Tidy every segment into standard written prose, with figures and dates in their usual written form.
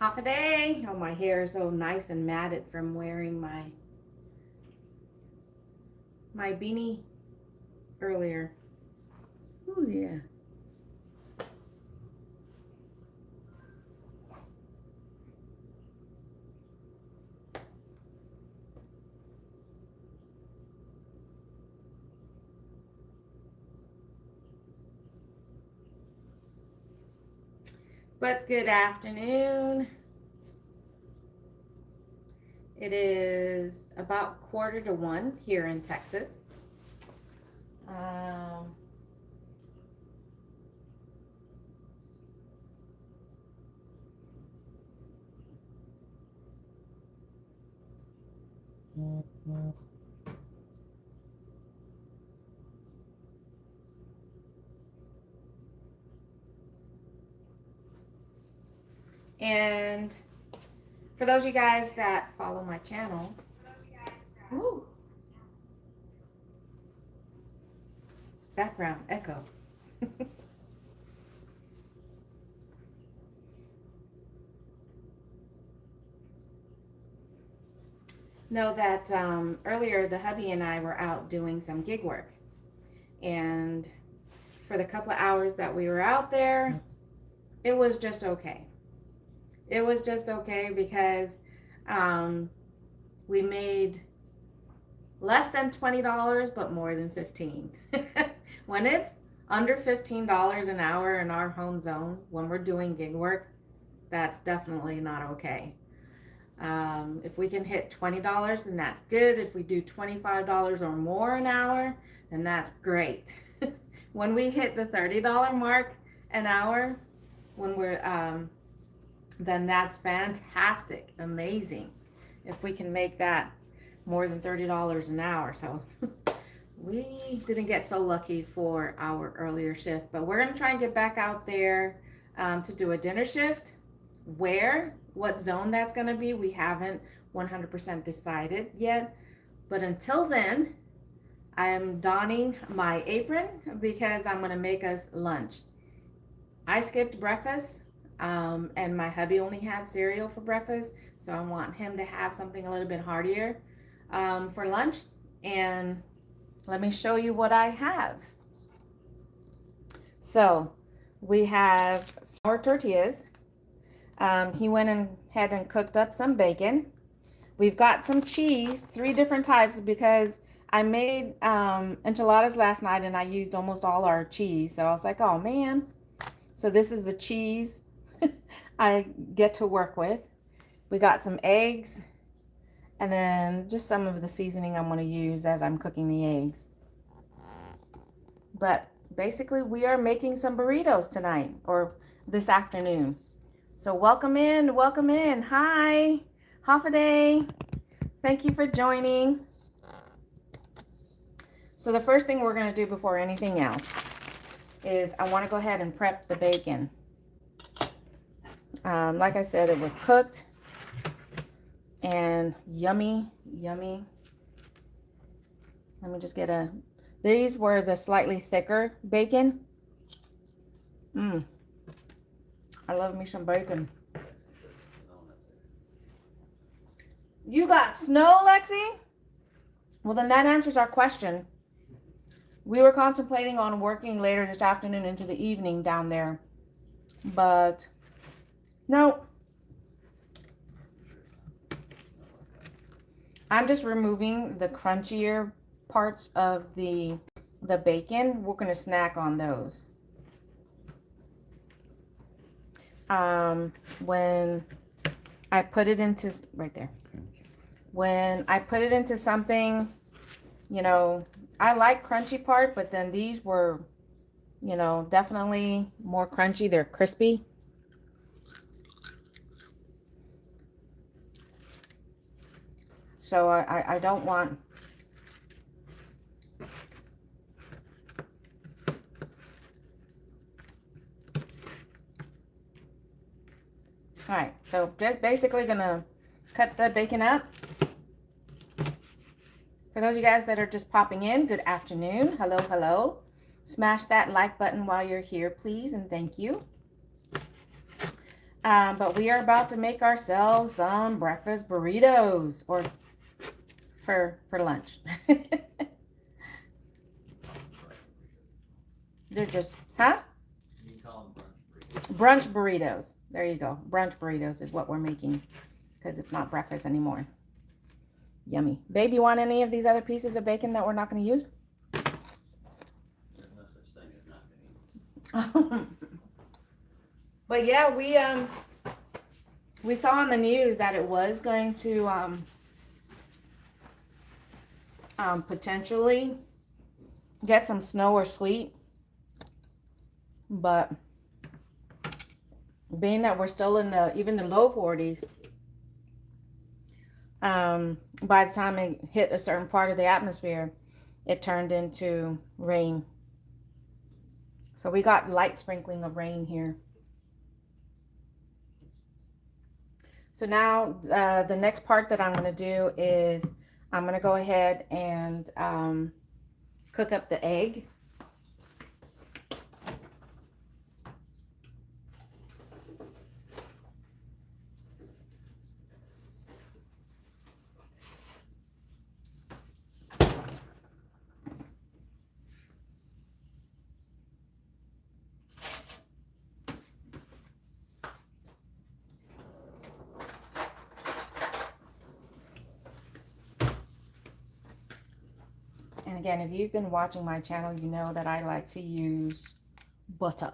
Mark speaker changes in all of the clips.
Speaker 1: Half a day. Oh, my hair is so nice and matted from wearing my beanie earlier. Oh yeah. But good afternoon. It is about 1:45 here in Texas. Um, and for those of you guys that follow my channel, ooh, background echo. Know that earlier the hubby and I were out doing some gig work, and for the couple of hours that we were out there, it was just okay. It was just okay because we made less than $20, but more than 15. When it's under $15 an hour in our home zone, when we're doing gig work, that's definitely not okay. If we can hit $20, then that's good. If we do $25 or more an hour, then that's great. When we hit the $30 mark an hour, when we're then that's fantastic, amazing. If we can make that more than $30 an hour. So we didn't get so lucky for our earlier shift, but we're gonna try and get back out there to do a dinner shift. What zone that's gonna be, we haven't 100% decided yet. But until then, I am donning my apron because I'm gonna make us lunch. I skipped breakfast. And my hubby only had cereal for breakfast, so I want him to have something a little bit heartier for lunch. And let me show you what I have. So we have flour tortillas. He went ahead and cooked up some bacon. We've got some cheese, 3 different types, because I made enchiladas last night and I used almost all our cheese. So I was like, oh man. So this is the cheese I get to work with. We got some eggs and then just some of the seasoning I'm going to use as I'm cooking the eggs. But basically we are making some burritos tonight or this afternoon. So welcome in. Hi, half a day. Thank you for joining. So the first thing we're going to do before anything else is I want to go ahead and prep the bacon. Like I said, it was cooked and yummy. Let me just get these were the slightly thicker bacon. I love me some bacon. You got snow, Lexi? Well, then that answers our question. We were contemplating on working later this afternoon into the evening down there, but no. I'm just removing the crunchier parts of the bacon. We're going to snack on those. When I put it into right there, when I put it into something, you know, I like crunchy part, but then these were, you know, definitely more crunchy. They're crispy. So I don't want, all right, so just basically gonna cut the bacon up. For those of you guys that are just popping in, good afternoon. Hello, hello. Smash that like button while you're here, please, and thank you. But we are about to make ourselves some breakfast burritos, or for lunch. They're just, huh?
Speaker 2: You can call them brunch burritos.
Speaker 1: Brunch burritos. There you go. Brunch burritos is what we're making because it's not breakfast anymore. Yummy. Babe, you want any of these other pieces of bacon that we're not going to use?
Speaker 2: There's no such thing as not going to eat.
Speaker 1: But yeah, we saw on the news that it was going to potentially get some snow or sleet, but being that we're still in even the low 40s, by the time it hit a certain part of the atmosphere, it turned into rain. So we got light sprinkling of rain here. So now the next part that I'm going to do is I'm going to go ahead and cook up the egg. And again, if you've been watching my channel, you know that I like to use butter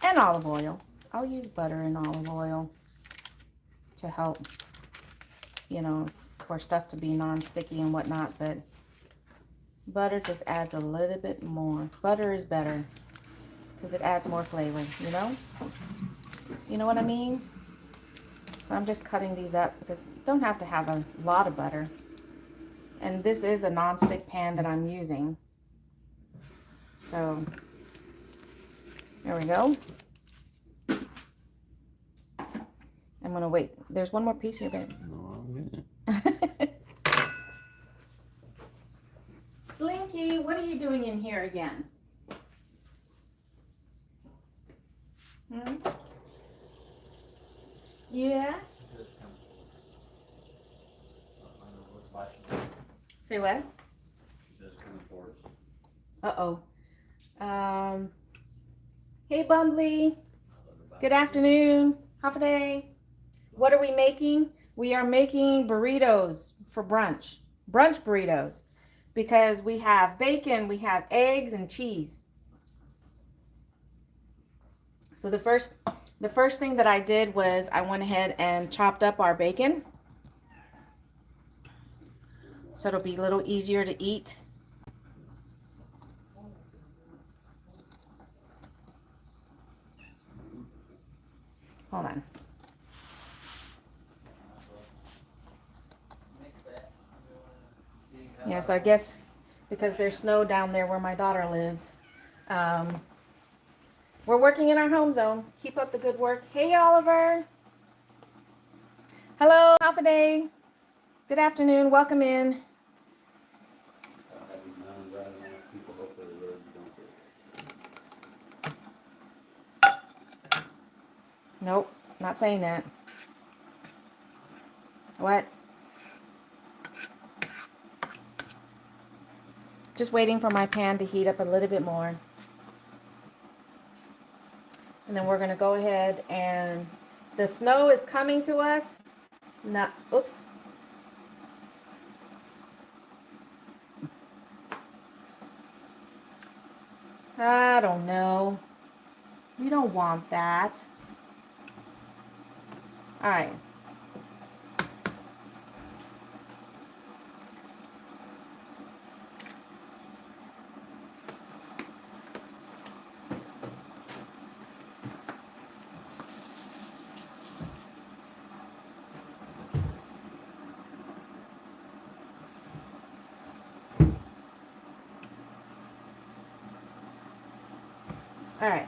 Speaker 1: and olive oil. I'll use butter and olive oil to help, you know, for stuff to be non-sticky and whatnot, but butter just adds a little bit more. Butter is better because it adds more flavor, you know? You know what I mean? So I'm just cutting these up because you don't have to have a lot of butter. And this is a non-stick pan that I'm using. So, there we go. I'm going to wait. There's one more piece here, babe. Slinky, what are you doing in here again? Yeah? Say what? Uh-oh. Hey, Bumbly. Good afternoon. Half a day. What are we making? We are making burritos for brunch. Brunch burritos. Because we have bacon, we have eggs, and cheese. So the first thing that I did was I went ahead and chopped up our bacon. So it'll be a little easier to eat. Hold on. Yeah, so I guess because there's snow down there where my daughter lives, we're working in our home zone. Keep up the good work. Hey, Oliver. Hello, half a day. Good afternoon. Welcome in. Nope, not saying that. What? Just waiting for my pan to heat up a little bit more. And then we're going to go ahead and the snow is coming to us. No, oops. I don't know. We don't want that. All right. All right.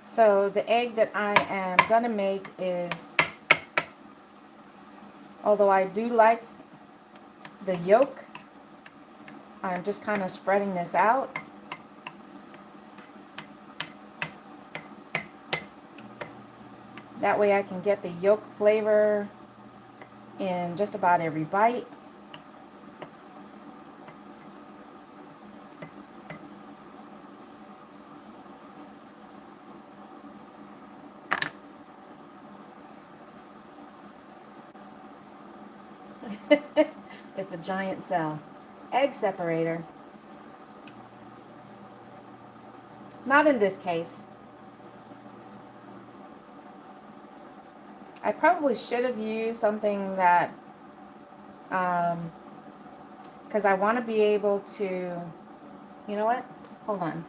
Speaker 1: So the egg that I am going to make is, although I do like the yolk, I'm just kind of spreading this out. That way I can get the yolk flavor in just about every bite. It's a giant cell. Egg separator. Not in this case. I probably should have used something that, because I want to be able to, you know what? Hold on.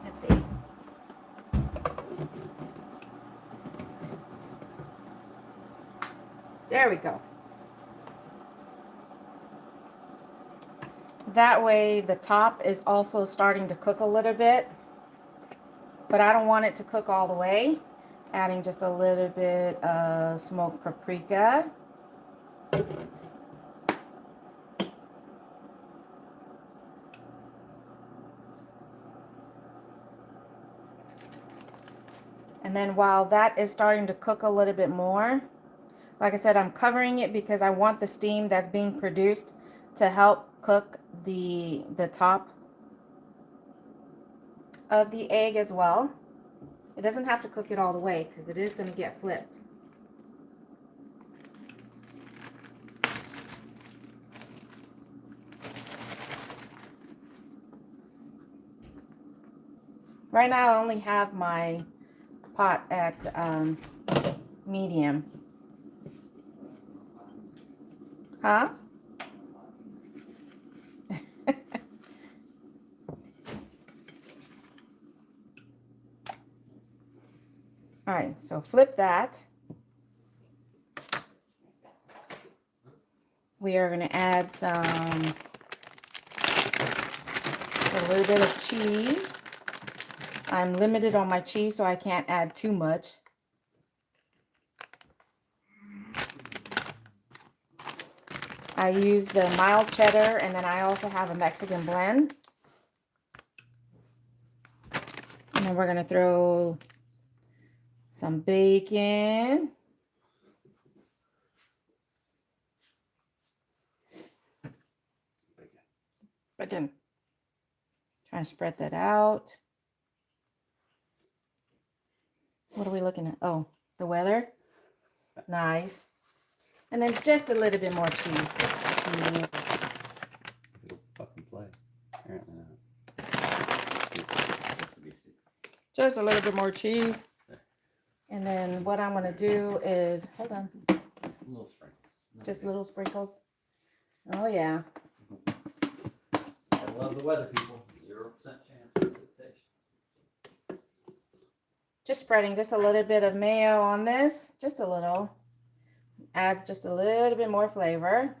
Speaker 1: Let's see. There we go. That way the top is also starting to cook a little bit, but I don't want it to cook all the way. Adding just a little bit of smoked paprika. And then while that is starting to cook a little bit more, like I said, I'm covering it because I want the steam that's being produced to help cook the top of the egg as well. It doesn't have to cook it all the way because it is going to get flipped. Right now I only have my pot at medium. Huh? All right, so flip that. We are going to add a little bit of cheese. I'm limited on my cheese, so I can't add too much. I use the mild cheddar, and then I also have a Mexican blend. And then we're going to throw some bacon. Bacon. Trying to spread that out. What are we looking at? Oh, the weather. Nice. And then just a little bit more cheese.
Speaker 2: You'll fucking play. Apparently not.
Speaker 1: Just a little bit more cheese. And then what I'm going to do is, hold on.
Speaker 2: Little sprinkles.
Speaker 1: Just little sprinkles. Oh, yeah.
Speaker 2: I love the weather, people. 0% chance of precipitation.
Speaker 1: Just spreading just a little bit of mayo on this. Just a little. Adds just a little bit more flavor.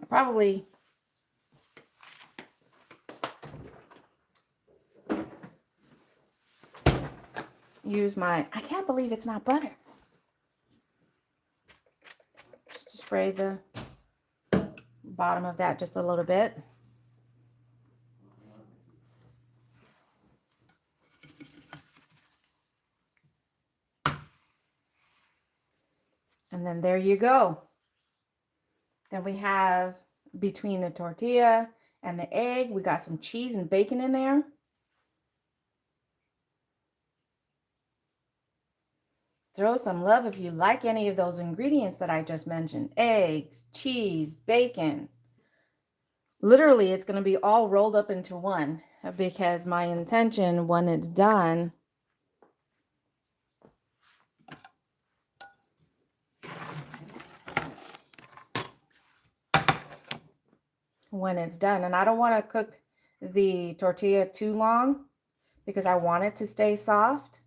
Speaker 1: Probably use my, I can't believe it's not butter. Just spray the bottom of that just a little bit. And then there you go. Then we have between the tortilla and the egg, we got some cheese and bacon in there. Throw some love if you like any of those ingredients that I just mentioned. Eggs, cheese, bacon. Literally, it's going to be all rolled up into one because my intention when it's done and I don't want to cook the tortilla too long because I want it to stay soft.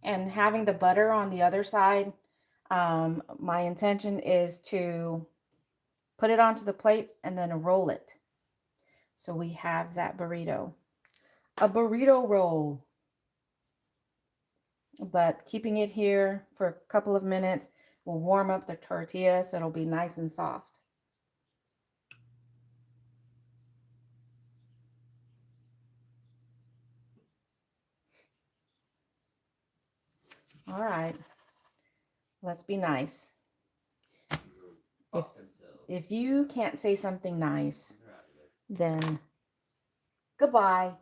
Speaker 1: And having the butter on the other side, my intention is to put it onto the plate and then roll it. So we have that burrito. A burrito roll. But keeping it here for a couple of minutes will warm up the tortilla so it'll be nice and soft. All right, let's be nice. If you can't say something nice, then goodbye.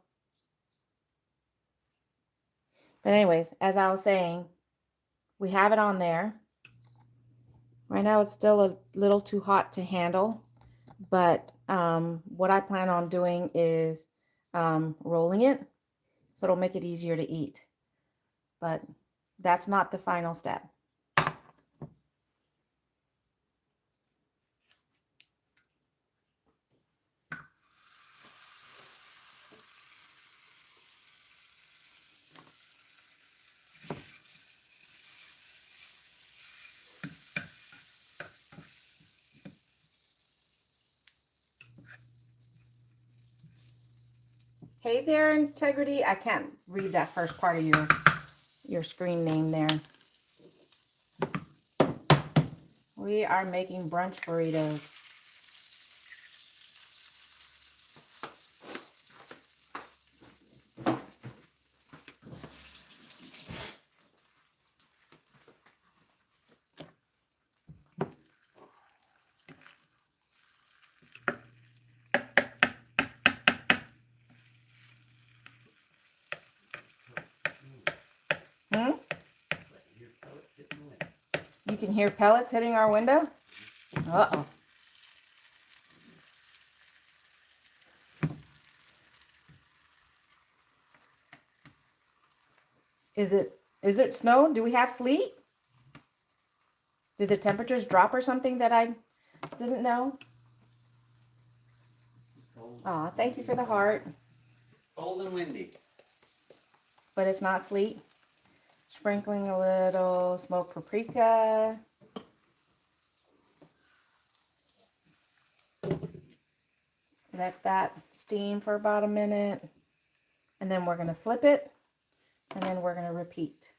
Speaker 1: But anyways, as I was saying, we have it on there. Right now it's still a little too hot to handle, but what I plan on doing is rolling it so it'll make it easier to eat. But that's not the final step. Hey there, Integrity. I can't read that first part of your screen name there. We are making brunch burritos. You can hear pellets hitting our window? Uh-oh. Is it snow? Do we have sleet? Did the temperatures drop or something that I didn't know? Aw, thank you for the heart.
Speaker 2: Cold and windy.
Speaker 1: But it's not sleet. Sprinkling a little smoked paprika. Let that steam for about a minute. And then we're going to flip it. And then we're going to repeat.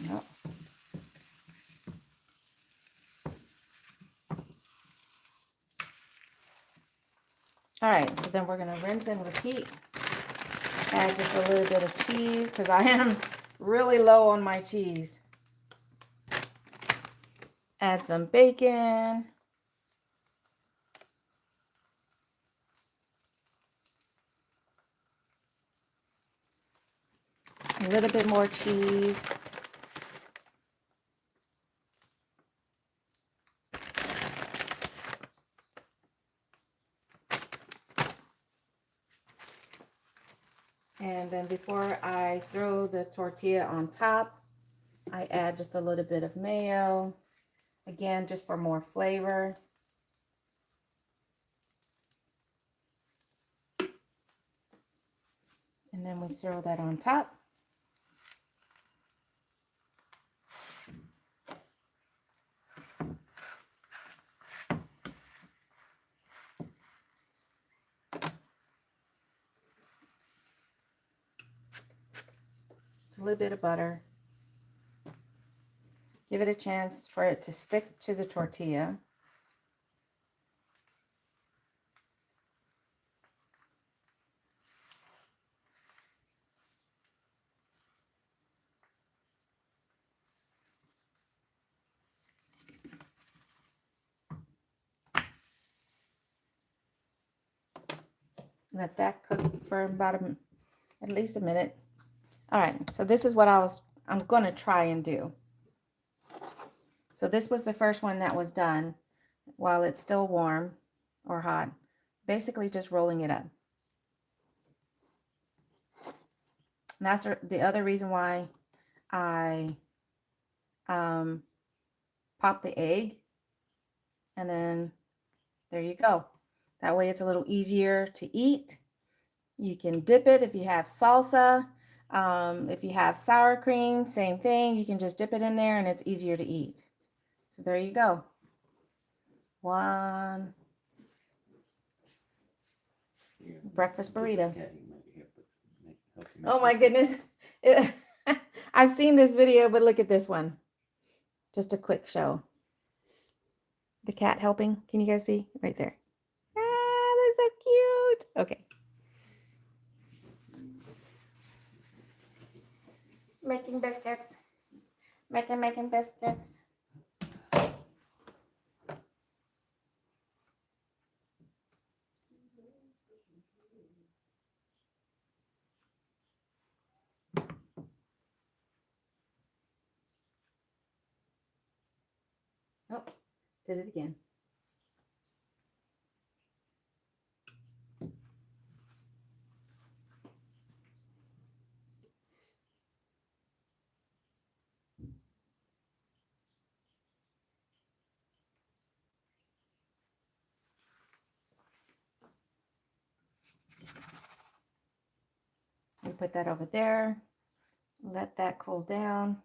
Speaker 1: Yep. All right, so then we're going to rinse and repeat. Add just a little bit of cheese because I am really low on my cheese. Add some bacon. A little bit more cheese. And then before I throw the tortilla on top, I add just a little bit of mayo. Again, just for more flavor. And then we throw that on top. It's a little bit of butter. Give it a chance for it to stick to the tortilla. Let that cook for about at least a minute. All right, so this is what I'm going to try and do. So this was the first one that was done while it's still warm or hot. Basically just rolling it up. And that's the other reason why I pop the egg, and then there you go. That way it's a little easier to eat. You can dip it if you have salsa. If you have sour cream, same thing. You can just dip it in there and it's easier to eat. So there you go. One breakfast burrito. Oh my goodness. I've seen this video, but look at this one. Just a quick show. The cat helping. Can you guys see? Right there. Ah, that's so cute. Okay. Making biscuits. Making biscuits. Oh, did it again. We put that over there. Let that cool down.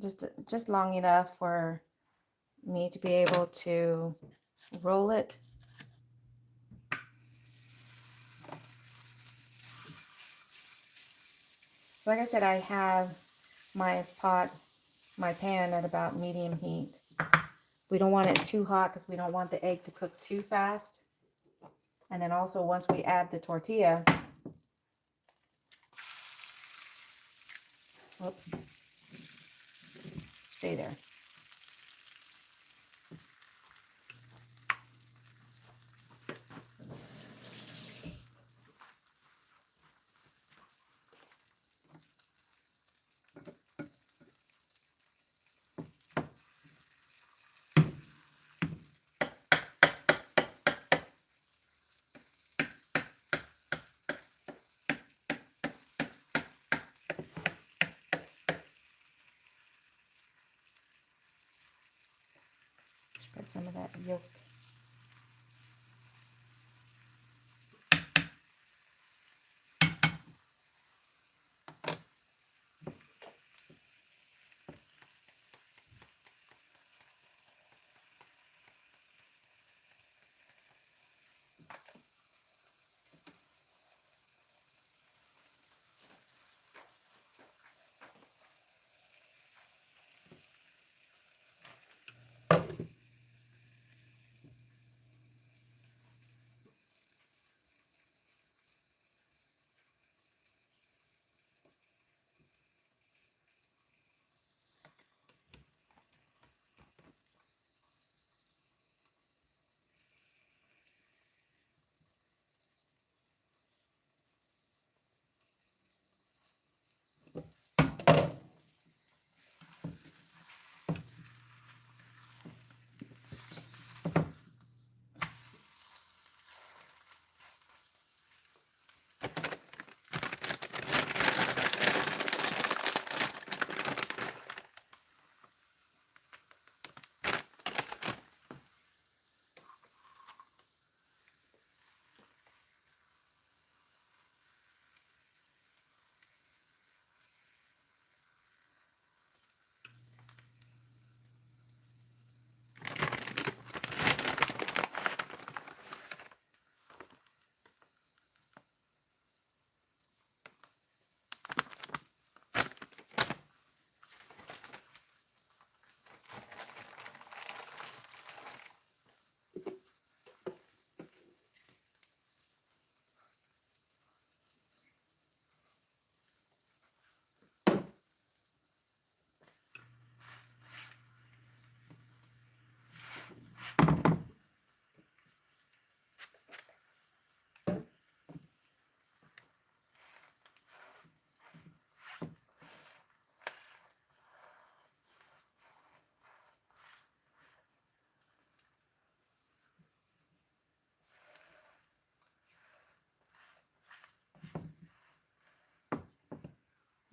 Speaker 1: Just long enough for me to be able to roll it. Like I said, I have my pan at about medium heat. We don't want it too hot because we don't want the egg to cook too fast. And then also once we add the tortilla, oops, stay there. Spread some of that yolk.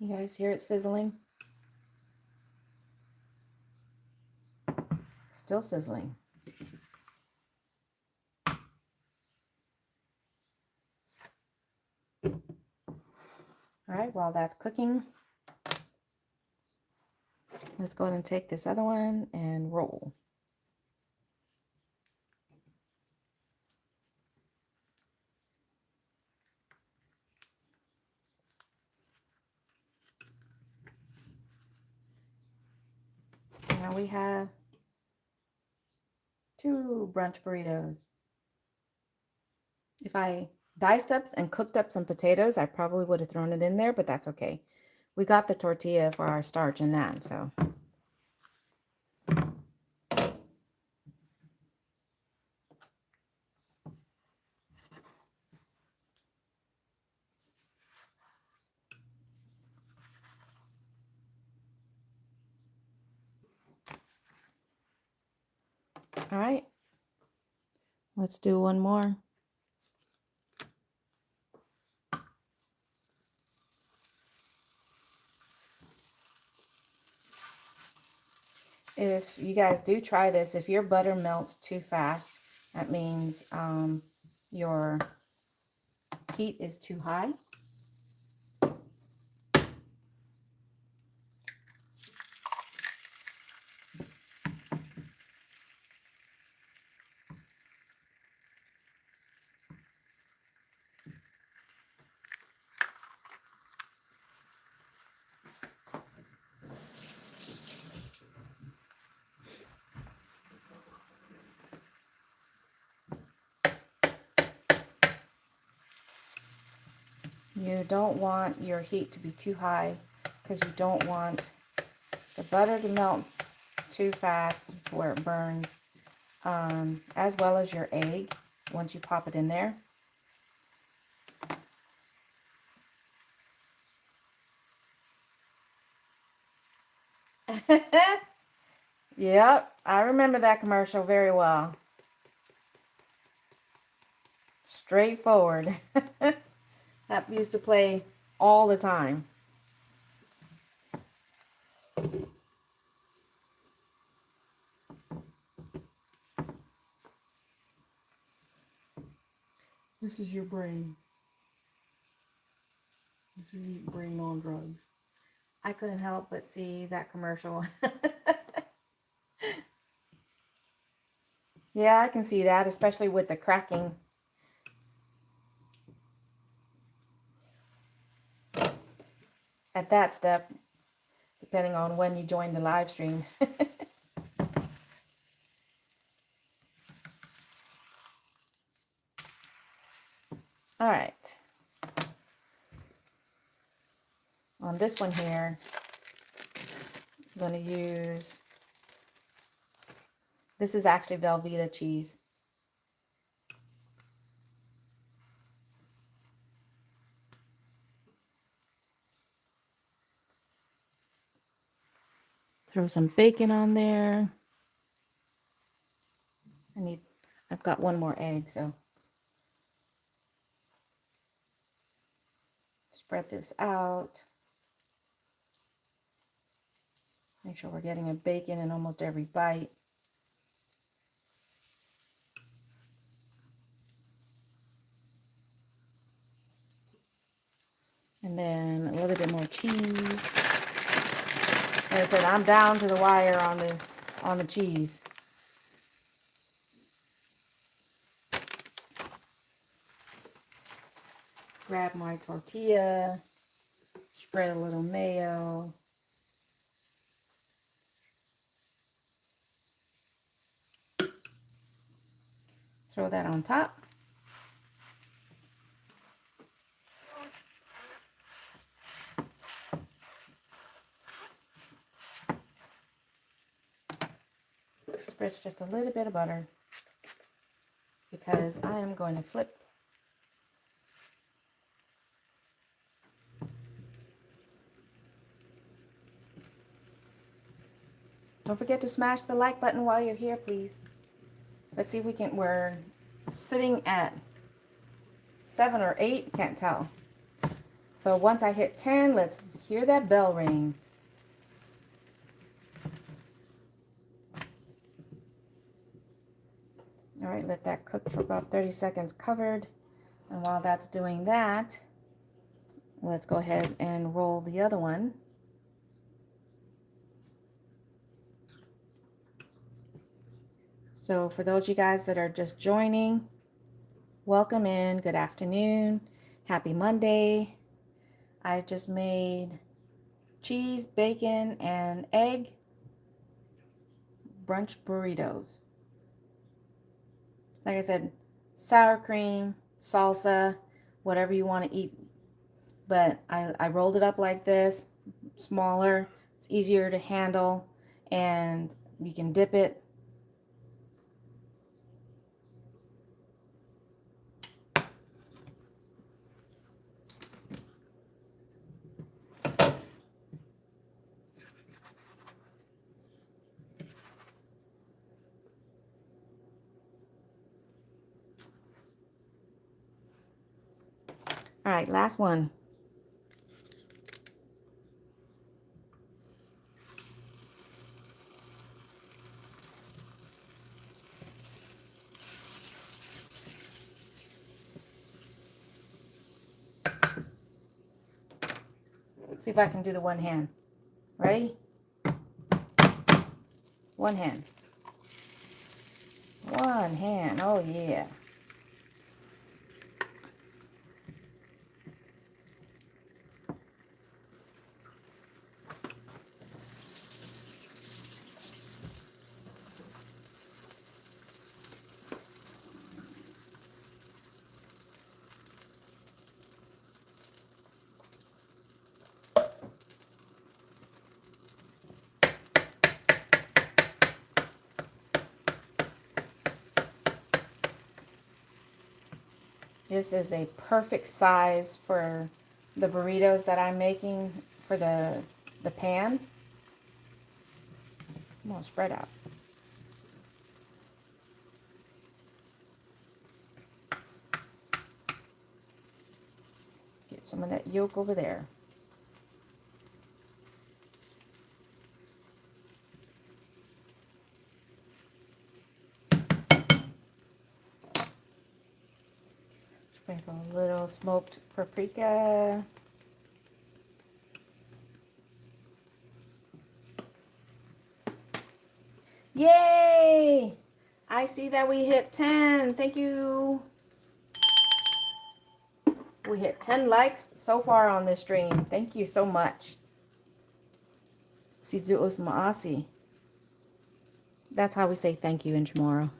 Speaker 1: You guys hear it sizzling? Still sizzling. All right, while that's cooking, let's go ahead and take this other one and roll. Now we have 2 brunch burritos. If I diced up and cooked up some potatoes, I probably would have thrown it in there, but that's okay. We got the tortilla for our starch in that, so. All right, let's do one more. If you guys do try this, if your butter melts too fast, that means your heat is too high. You don't want your heat to be too high because you don't want the butter to melt too fast where it burns, as well as your egg once you pop it in there. Yep, I remember that commercial very well. Straightforward. That used to play all the time. This is your brain. This is your brain on drugs. I couldn't help but see that commercial. Yeah, I can see that, especially with the cracking. At that step, depending on when you join the live stream. All right. On this one here, I'm going to use, this is actually Velveeta cheese. Throw some bacon on there. I've got one more egg, so spread this out. Make sure we're getting a bacon in almost every bite. And then a little bit more cheese. Like I said, I'm down to the wire on the cheese. Grab my tortilla, spread a little mayo. Throw that on top. Spread just a little bit of butter because I am going to flip. Don't forget to smash the like button while you're here, please. Let's see if we can, we're sitting at 7 or 8, can't tell. But once I hit 10, let's hear that bell ring. All right, let that cook for about 30 seconds covered. And while that's doing that, let's go ahead and roll the other one. So for those of you guys that are just joining, welcome in, good afternoon, happy Monday. I just made cheese, bacon, and egg brunch burritos. Like I said, sour cream, salsa, whatever you want to eat. But I rolled it up like this, smaller, it's easier to handle, and you can dip it. All right, last one. See if I can do the one hand. Ready? One hand. One hand. Oh, yeah. This is a perfect size for the burritos that I'm making for the pan. Come on, spread out. Get some of that yolk over there. Sprinkle a little smoked paprika. Yay! I see that we hit 10. Thank you. We hit 10 likes so far on this stream. Thank you so much. Sizuos maasi. That's how we say thank you in Chamorro.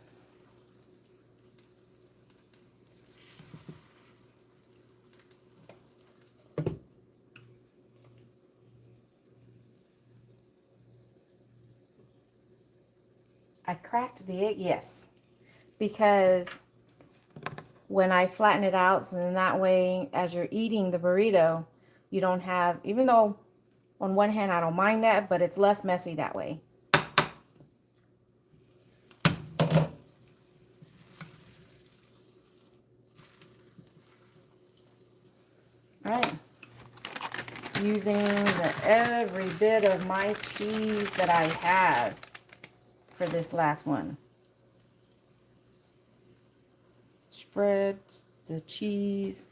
Speaker 1: I cracked the egg, yes, because when I flatten it out, so then that way, as you're eating the burrito, you don't have, even though on one hand I don't mind that, but it's less messy that way. All right, using every bit of my cheese that I have for this last one. Spread the cheese,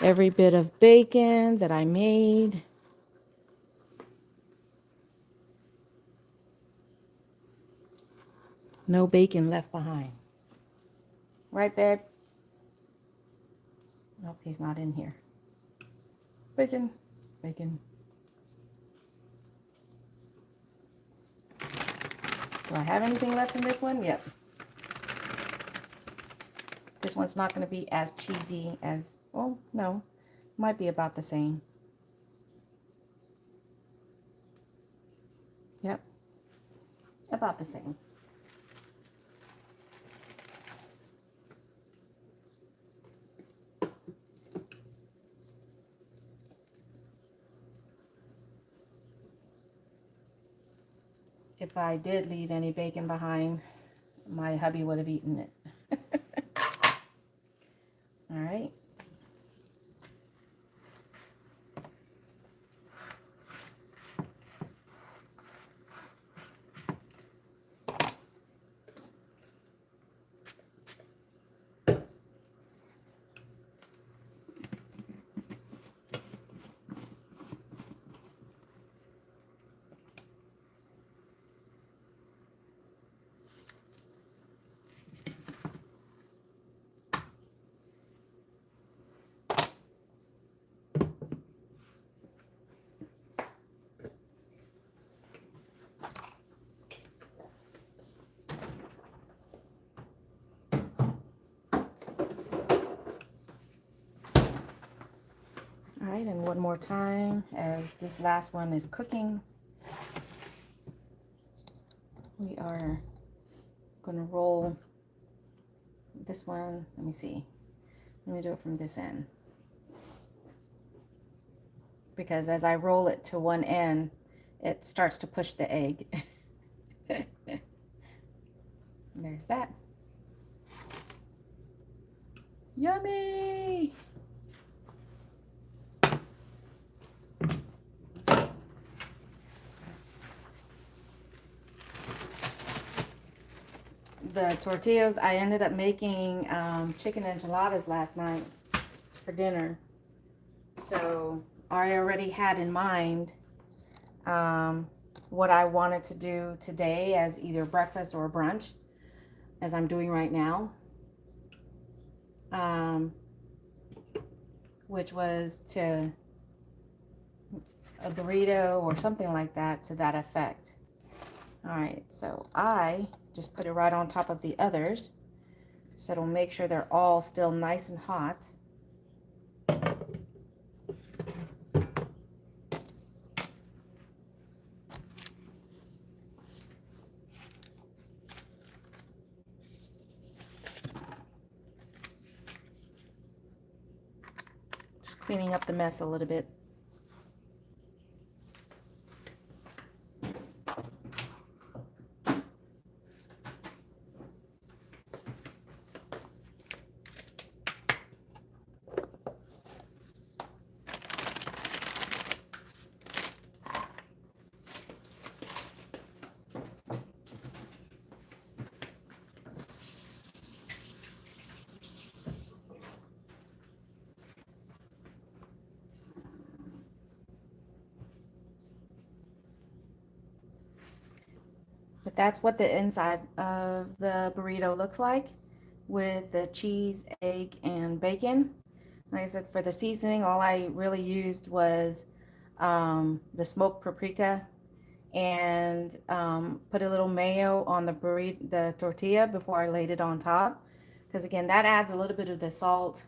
Speaker 1: every bit of bacon that I made. No bacon left behind. Right, babe? Nope, he's not in here. Bacon, bacon. Do I have anything left in this one? Yep. This one's not going to be as cheesy as, well, no, might be about the same. Yep, about the same. If I did leave any bacon behind, my hubby would have eaten it. All right. right, and one more time as this last one is cooking. We are going to roll this one. Let me see. Let me do it from this end. Because as I roll it to one end, it starts to push the egg. There's that. Yummy! The tortillas, I ended up making chicken enchiladas last night for dinner. So I already had in mind what I wanted to do today as either breakfast or brunch, as I'm doing right now. Which was to a burrito or something like that, to that effect. All right, so I just put it right on top of the others, so it'll make sure they're all still nice and hot. Just cleaning up the mess a little bit. But that's what the inside of the burrito looks like, with the cheese, egg, and bacon. Like I said, for the seasoning, all I really used was the smoked paprika, and put a little mayo on the tortilla before I laid it on top. Because again, that adds a little bit of the salt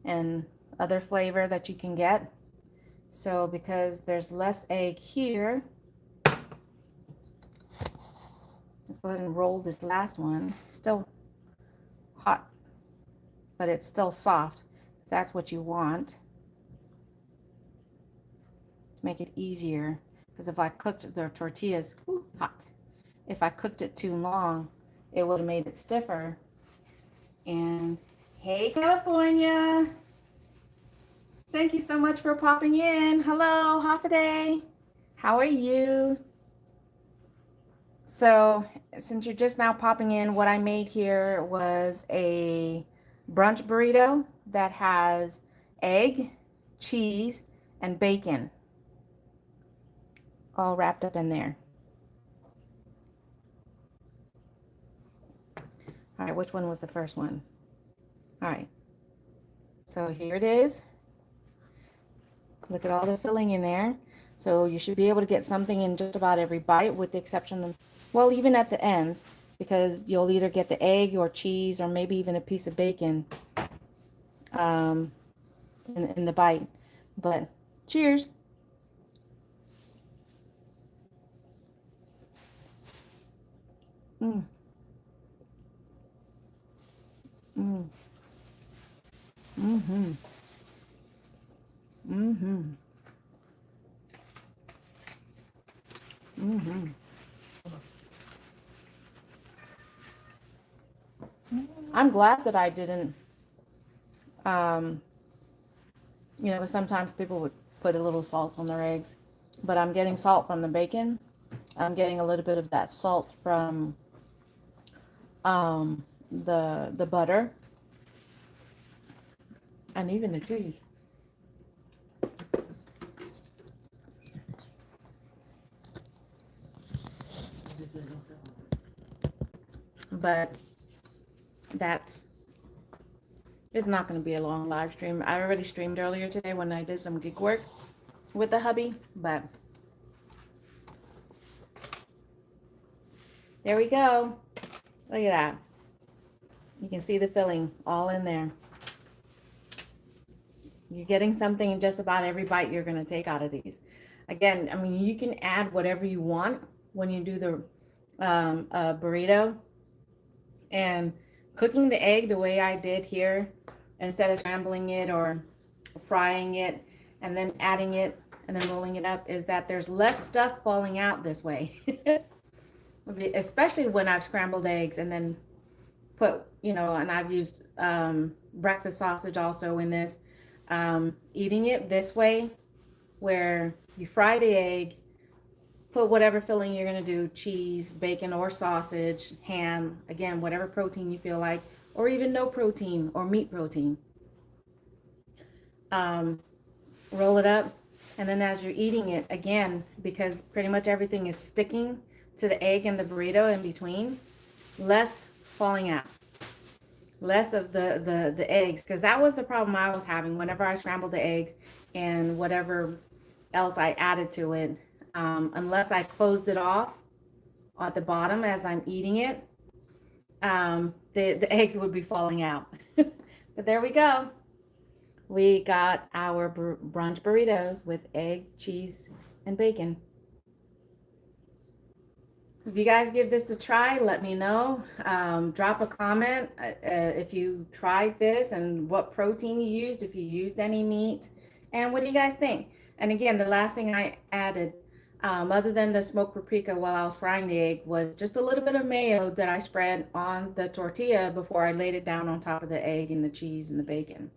Speaker 1: and other flavor that you can get. So because there's less egg here, let's go ahead and roll this last one. It's still hot, but it's still soft. That's what you want to make it easier. Because if I cooked the tortillas, hot. If I cooked it too long, it would have made it stiffer. And hey, California! Thank you so much for popping in. Hello, half a day. How are you? So, since you're just now popping in, what I made here was a brunch burrito that has egg, cheese, and bacon all wrapped up in there. All right, which one was the first one? All right, so here it is. Look at all the filling in there. So you should be able to get something in just about every bite, with the exception of, well, even at the ends, because you'll either get the egg or cheese or maybe even a piece of bacon in the bite. But cheers. Mm. Mm. Mm-hmm. Mm-hmm. Mm-hmm. I'm glad that I didn't, you know, sometimes people would put a little salt on their eggs, but I'm getting salt from the bacon. I'm getting a little bit of that salt from the butter, and even the cheese. But it's not going to be a long live stream. I already streamed earlier today when I did some gig work with the hubby, but there we go. Look at that. You can see the filling all in there. You're getting something in just about every bite you're going to take out of these. Again, I mean, you can add whatever you want when you do the burrito. And cooking the egg the way I did here, instead of scrambling it or frying it and then adding it and then rolling it up, is that there's less stuff falling out this way. Especially when I've scrambled eggs and then put, you know, and I've used breakfast sausage also in this. Eating it this way, where you fry the egg, put whatever filling you're going to do, cheese, bacon, or sausage, ham, again, whatever protein you feel like, or even no protein or meat protein. Roll it up, and then as you're eating it, again, because pretty much everything is sticking to the egg and the burrito in between, less falling out. Less of the eggs, because that was the problem I was having whenever I scrambled the eggs and whatever else I added to it. Unless I closed it off at the bottom as I'm eating it, the eggs would be falling out. But there we go. We got our brunch burritos with egg, cheese, and bacon. If you guys give this a try, let me know. Drop a comment if you tried this and what protein you used, if you used any meat, and what do you guys think? And again, the last thing I added, other than the smoked paprika while I was frying the egg, was just a little bit of mayo that I spread on the tortilla before I laid it down on top of the egg and the cheese and the bacon.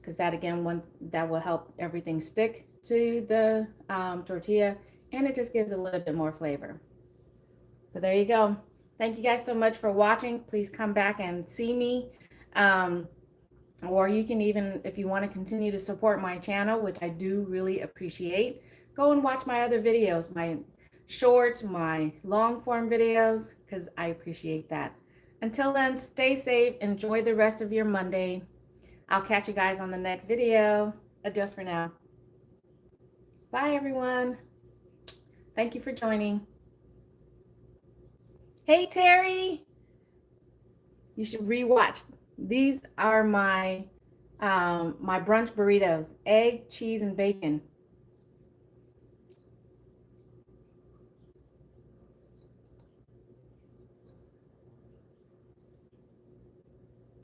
Speaker 1: Because that, again, that will help everything stick to the tortilla, and it just gives a little bit more flavor. But there you go. Thank you guys so much for watching. Please come back and see me. Or you can even, if you want to continue to support my channel, which I do really appreciate, go and watch my other videos, my shorts, my long form videos, because I appreciate that. Until then, stay safe. Enjoy the rest of your Monday. I'll catch you guys on the next video. Adios for now. Bye, everyone. Thank you for joining. Hey, Terry, you should rewatch. These are my my brunch burritos, egg, cheese, and bacon.